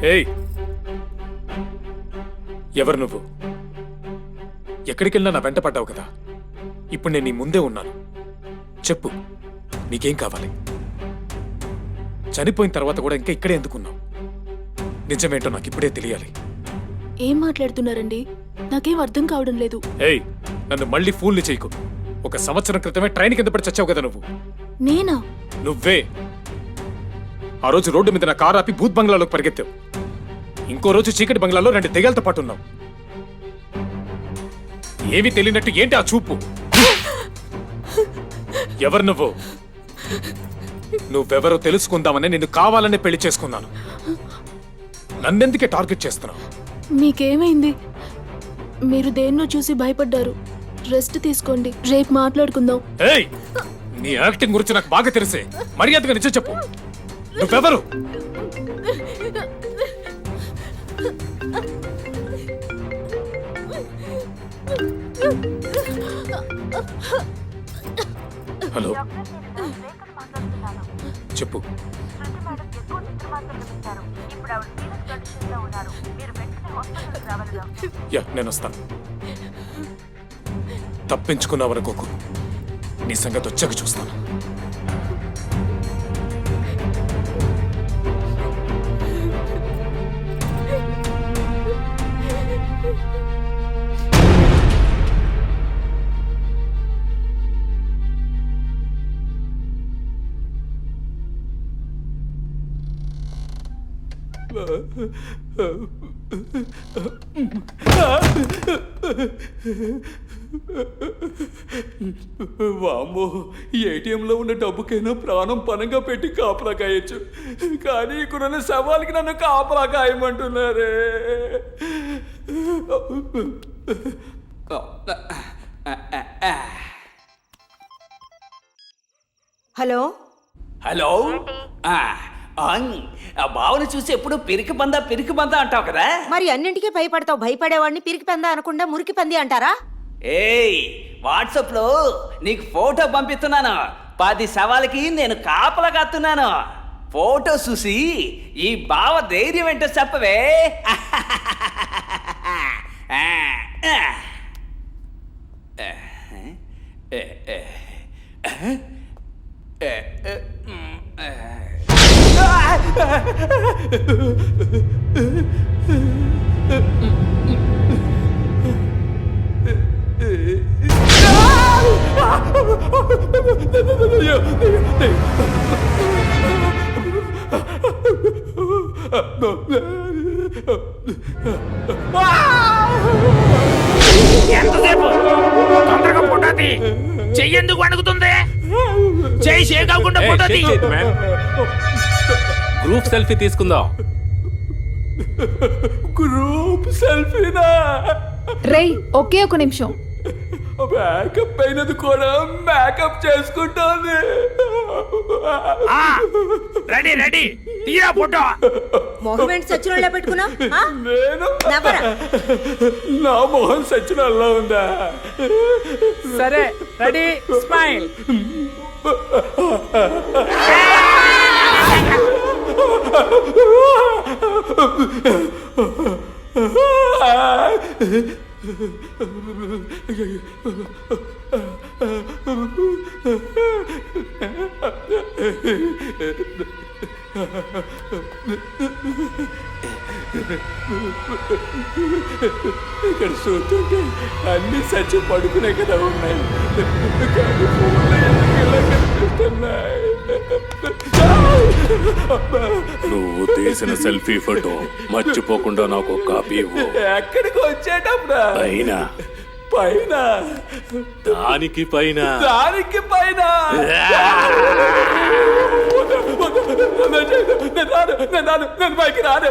ఏయ్, ఎవరు నువ్వు? ఎక్కడికెళ్ళినా నా వెంట పడ్డావు కదా. ఇప్పుడు నేను నీ ముందే ఉన్నాను. చెప్పు, నీకేం కావాలి? చనిపోయిన తర్వాత కూడా ఇంకా ఇక్కడే ఎందుకున్నావు? నిజమేంటో నాకు ఇప్పుడే తెలియాలి. ఏం మాట్లాడుతున్నారండి? నాకేం అర్థం కావడం లేదు. ఏయ్, నన్ను మళ్ళీ ఫూల్ని చేయకు. ఒక సంవత్సరం క్రితమే ట్రైన్ కింద పడి చచ్చావు కదా నువ్వు. నేనా? నువ్వే. ఆ రోజు రోడ్డు మీద నా కారు ఆపి భూత్ బంగ్లాలోకి పరిగెత్తావు. ఇంకో రోజు చీకటి బంగ్లాలో 2 దెయ్యాలతో పాటు ఉన్నావు. ఏమీ తెలియనట్టు ఏంటి ఆ చూపు? ఎవరు నువ్వు? నువ్వెవరో తెలుసుకుందామని నిన్ను కావాలనే పెళ్లి చేసుకున్నాను. నన్నెందుకే టార్గెట్ చేస్తున్నావు? మీకేమైంది? మీరు దేన్నో చూసి భయపడ్డారు. రెస్ట్ తీసుకోండి, రేపు మాట్లాడుకుందాం. ఏయ్, నీ యాక్టింగ్ గురించి నాకు బాగా తెలిసే. మర్యాదగా నిజం చెప్పు. నువ్వెవరు? హలో, చెప్పు. యా, నేను వస్తాను. తప్పించుకున్నావనుకోకు. నీ సంగతి వచ్చాక చూస్తాను. వామ్మో, ఏటీఎంలో ఉన్న డబ్బుకైనా ప్రాణం పనంగా పెట్టి కాపలా కాయచ్చు. కానీ ఇక్కడున్న శవాలకి నన్ను కాపలా కాయమంటున్నారే. Hello hello. బావని చూసి ఎప్పుడు పిరికి బంద అంటావు కదా. మరి అన్నింటికీ భయపడతావు. భయపడేవాడిని పిరికి పంద అనకుండా మురికి పంది అంటారా? ఏయ్, వాట్సాప్ లో నీకు ఫోటో పంపిస్తున్నాను. 10 శవాలకి నేను కాపలా కాస్తున్నాను. ఫోటో చూసి ఈ బావ ధైర్యం ఏంటో చెప్పవే. ఎంతసేపు? తొందరగా ఫోటోది. చెయ్యేందుకు వణుకుతుంది? చెయ్యి షేక్ అవ్వకుండా ఫోటోది. గ్రూప్ సెల్ఫీ తీసుకుందాం. గ్రూప్ సెల్ఫీనా? రేయ్, ఒకే ఒక నిమిషం. మేకప్ అయినది కూడా మేకప్ చేసుకుంటాను. రెడీ రెడీ, తీరా ఫోటో. మొహమేంటి సచ్చినోళ్ళ పెట్టుకున్నా? నేను నవ్వరా? నా మొహం సచ్చినల్లా ఉందా? సరే, రెడీ, స్మైల్. ఇక్కడ చూస్తుంటే అన్ని సచ్చి పడుకునే కదా ఉన్నాయి. కానీ ఫోన్లో ఎందుకు ఇలా కనిపిస్తున్నాయి? నువ్వు తీసిన సెల్ఫీ ఫోటో మర్చిపోకుండా నాకు కాపీ ఇవ్వు. ఎక్కడికి వచ్చేటప్పుడు పైన పైన దానికి పైన దానికి పైన నేను పైకి రాను.